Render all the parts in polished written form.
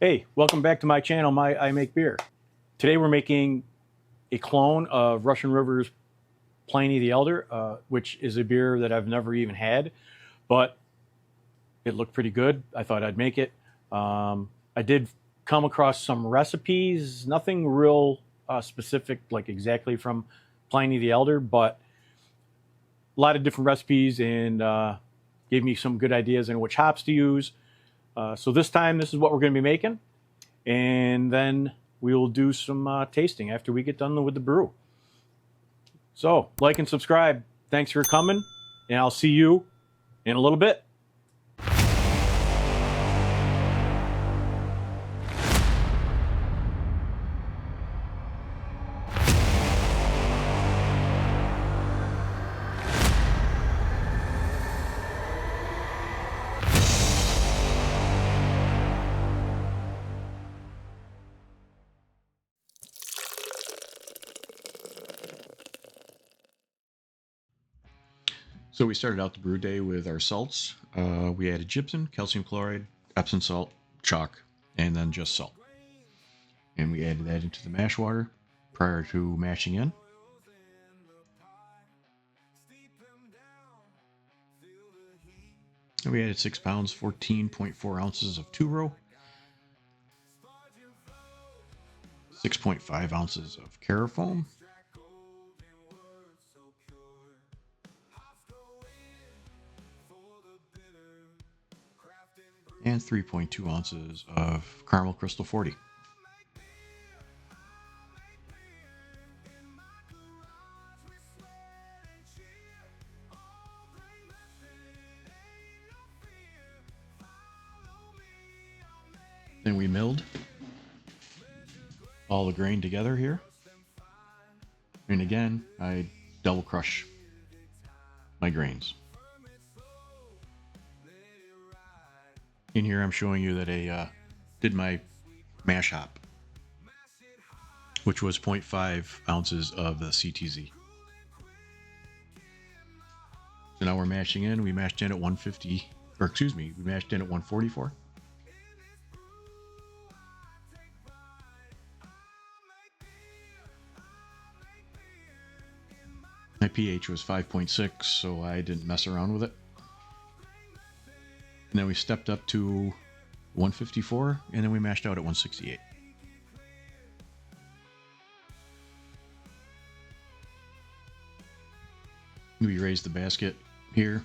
Hey, welcome back to my channel, I Make Beer. Today we're making a clone of Russian River's Pliny the Elder, which is a beer that I've never even had, but it looked pretty good. I thought I'd make it. I did come across some recipes, nothing real specific, like exactly from Pliny the Elder, but a lot of different recipes and gave me some good ideas on which hops to use. So this time, this is what we're going to be making, and then we will do some tasting after we get done with the brew. So, like and subscribe. Thanks for coming, and I'll see you in a little bit. So we started out the brew day with our salts. We added gypsum, calcium chloride, Epsom salt, chalk, and then just salt. And we added that into the mash water prior to mashing in. And we added 6 pounds, 14.4 ounces of 2-row, 6.5 ounces of Carafoam, and 3.2 ounces of Caramel Crystal 40. Then we milled all the grain together here. And again, I double crush my grains. In here, I'm showing you that I did my mash hop, which was 0.5 ounces of the CTZ. So now we're mashing in. We mashed in at 150, or excuse me, we mashed in at 144. My pH was 5.6, so I didn't mess around with it. And then we stepped up to 154, and then we mashed out at 168. We raised the basket here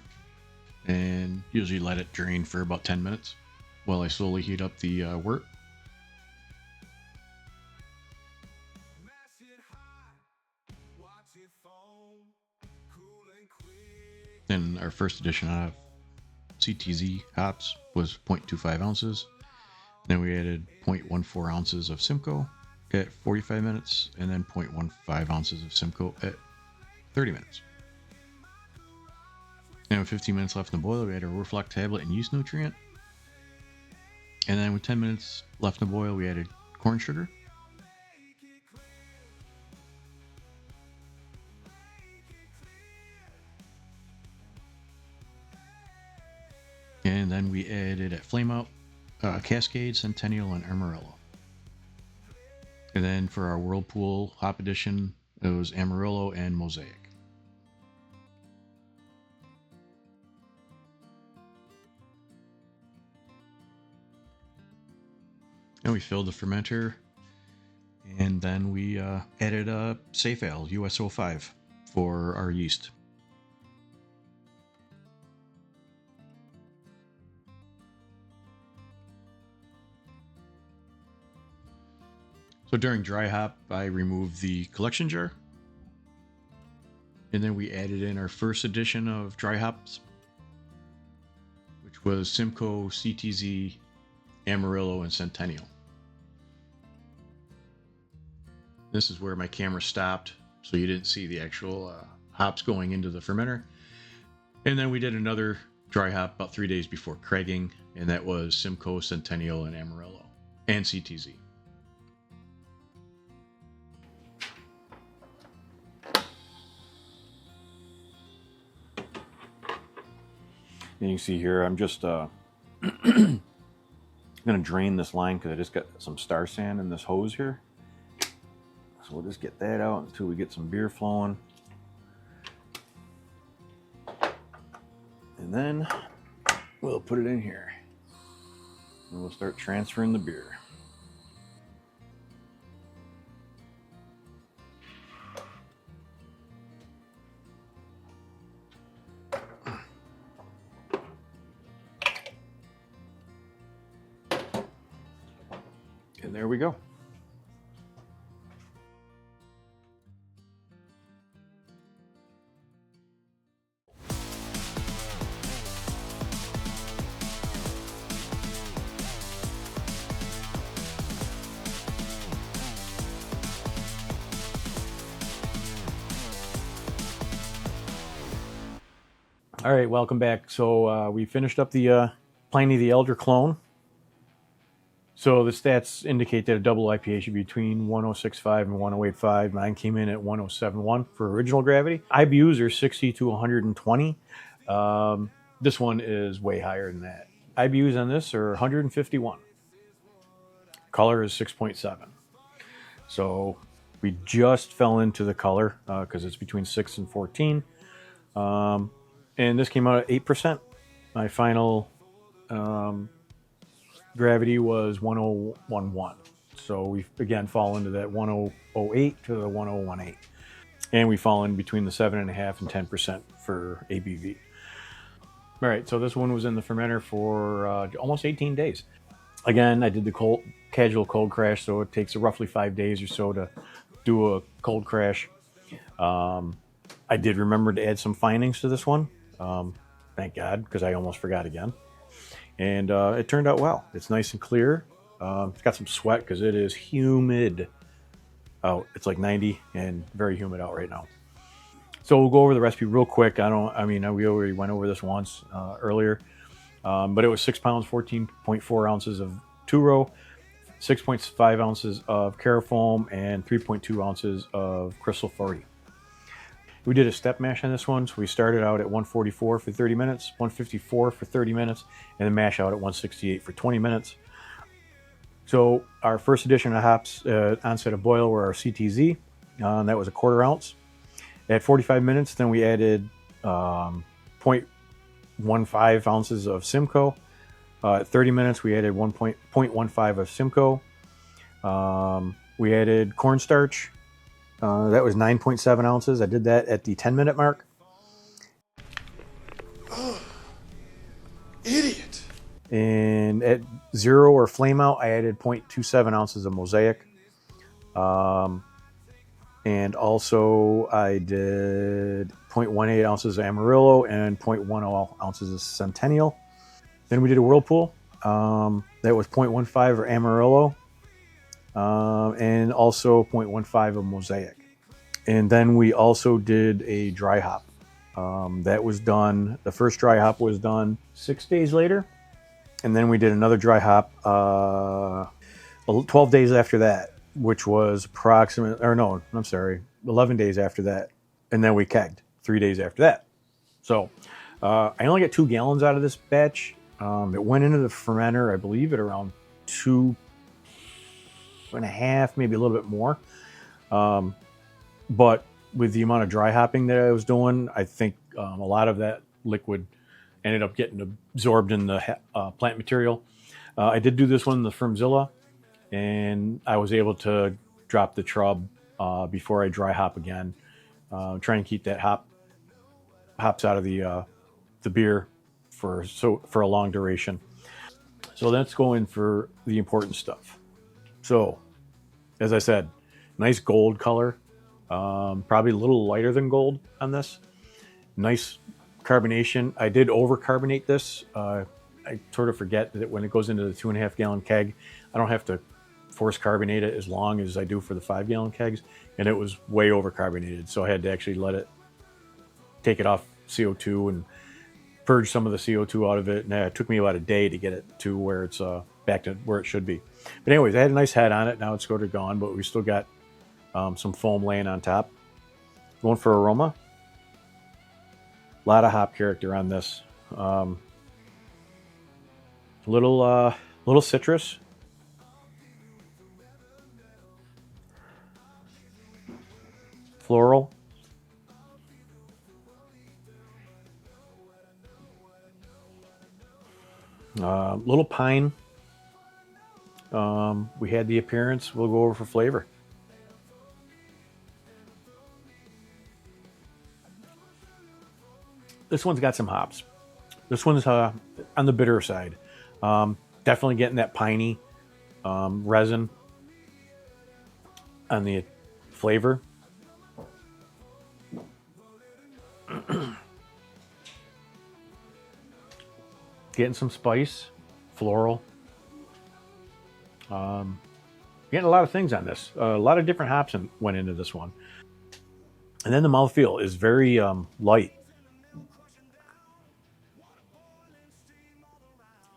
and usually let it drain for about 10 minutes while I slowly heat up the wort. Then our first addition of CTZ hops was 0.25 ounces. Then we added 0.14 ounces of Simcoe at 45 minutes, and then 0.15 ounces of Simcoe at 30 minutes. And with 15 minutes left in the boiler, we added a Reflect tablet and yeast nutrient. And then with 10 minutes left in the boil, we added corn sugar. And then we added at flame out Cascade, Centennial, and Amarillo. And then for our Whirlpool hop edition, it was Amarillo and Mosaic. And we filled the fermenter, and then we added a Safe Ale US05 for our yeast. So during dry hop, I removed the collection jar, and then we added in our first edition of dry hops, which was Simcoe, CTZ, Amarillo, and Centennial. This is where my camera stopped, so you didn't see the actual hops going into the fermenter. And then we did another dry hop about 3 days before Kegging, and that was Simcoe, Centennial, and Amarillo, and CTZ. And you can see here, I'm just going to drain this line because I just got some star sand in this hose here. So we'll just get that out until we get some beer flowing. And then we'll put it in here. And we'll start transferring the beer. And there we go. All right, welcome back. So we finished up the Pliny the Elder clone. So the stats indicate that a double IPA should be between 106.5 and 108.5. Mine came in at 107.1 for original gravity. IBUs are 60 to 120. This one is way higher than that. IBUs on this are 151. Color is 6.7. So we just fell into the color because it's between 6 and 14. And this came out at 8%. My final gravity was 1011. So we've again fallen into that 1008 to the 1018. And we fall in between the 7.5 and 10% for ABV. All right, so this one was in the fermenter for almost 18 days. Again, I did the casual cold crash, so it takes roughly 5 days or so to do a cold crash. I did remember to add some findings to this one. Thank God, because I almost forgot again. And it turned out well. It's nice and clear. It's got some sweat because it is humid out. It's like 90 and very humid out right now. So we'll go over the recipe real quick. We already went over this once earlier, but it was 6 pounds, 14.4 ounces of two-row, 6.5 ounces of Carafoam, and 3.2 ounces of Crystal 40. We did a step mash on this one, so we started out at 144 for 30 minutes, 154 for 30 minutes, and then mash out at 168 for 20 minutes. So our first addition of hops onset of boil were our CTZ. That was a 1/4 ounce. At 45 minutes, then we added 0.15 ounces of Simcoe. At 30 minutes, we added 0.15 of Simcoe. We added cornstarch. That was 9.7 ounces. I did that at the 10-minute mark. Idiot. And at 0 or flame out, I added 0.27 ounces of Mosaic. And also I did 0.18 ounces of Amarillo and 0.10 ounces of Centennial. Then we did a Whirlpool. That was 0.15 of Amarillo. And also 0.15 of Mosaic. And then we also did a dry hop. That was done, the first dry hop was done 6 days later. And then we did another dry hop 12 days after that, which was 11 days after that. And then we kegged 3 days after that. So I only got 2 gallons out of this batch. It went into the fermenter, I believe, at around 2.5, maybe a little bit more. But with the amount of dry hopping that I was doing, I think a lot of that liquid ended up getting absorbed in the plant material. I did do this one in the Firmzilla, and I was able to drop the trub before I dry hop again, trying to keep that hops out of the beer for a long duration. So let's go in for the important stuff. So, as I said, nice gold color, probably a little lighter than gold on this. Nice carbonation. I did over-carbonate this. I sort of forget that when it goes into the 2.5 gallon keg, I don't have to force carbonate it as long as I do for the 5 gallon kegs, and it was way over-carbonated, so I had to actually take it off CO2 and purge some of the CO2 out of it, and it took me about a day to get it to where it's back to where it should be. But anyways, I had a nice head on it. Now it's sort of gone, but we still got some foam laying on top. Going for aroma. A lot of hop character on this. Little little citrus. Floral. Little pine. We had the appearance. We'll go over for flavor. This one's got some hops. This one's on the bitter side. Definitely getting that piney resin on the flavor. Getting some spice, floral. Getting a lot of things on this. A lot of different hops went into this one. And then the mouthfeel is very light.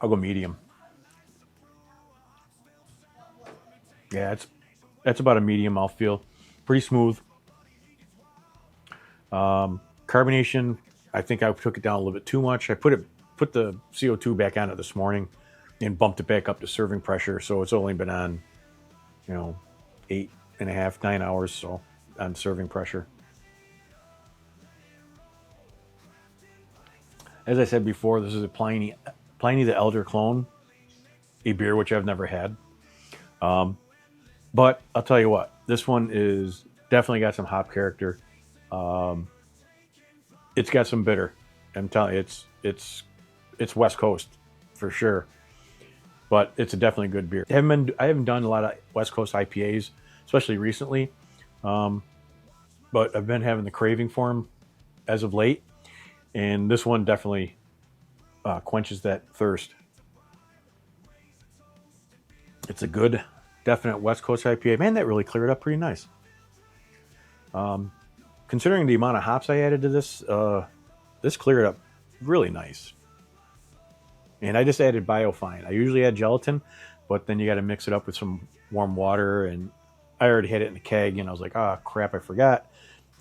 I'll go medium. Yeah, that's about a medium mouthfeel. Pretty smooth. Carbonation, I think I took it down a little bit too much. I put the CO2 back on it this morning and bumped it back up to serving pressure. So it's only been on, 8.5, 9 hours so on serving pressure. As I said before, this is a Pliny the Elder clone, a beer which I've never had. But I'll tell you what, this one is definitely got some hop character. It's got some bitter. I'm telling you, it's West Coast for sure. But it's a definitely good beer. I haven't done a lot of West Coast IPAs, especially recently. But I've been having the craving for them as of late. And this one definitely quenches that thirst. It's a good, definite West Coast IPA. Man, that really cleared up pretty nice. Considering the amount of hops I added to this, this cleared up really nice. And I just added biofine. I usually add gelatin, but then you got to mix it up with some warm water. And I already had it in the keg, and I was like, oh, crap, I forgot.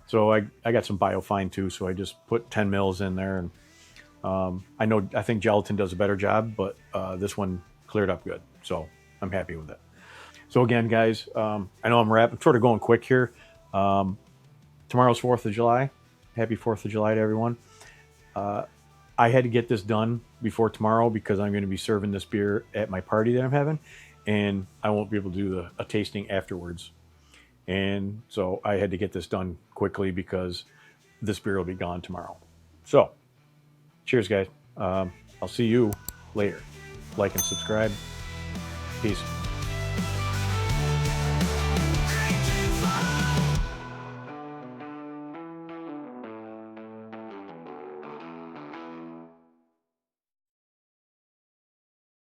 So I got some biofine too, so I just put 10 mils in there. And I think gelatin does a better job, but this one cleared up good. So I'm happy with it. So again, guys, I know I'm sort of going quick here. Tomorrow's 4th of July. Happy 4th of July to everyone. I had to get this done before tomorrow because I'm going to be serving this beer at my party that I'm having, and I won't be able to do a tasting afterwards. And so I had to get this done quickly because this beer will be gone tomorrow. So, cheers, guys. I'll see you later. Like and subscribe. Peace.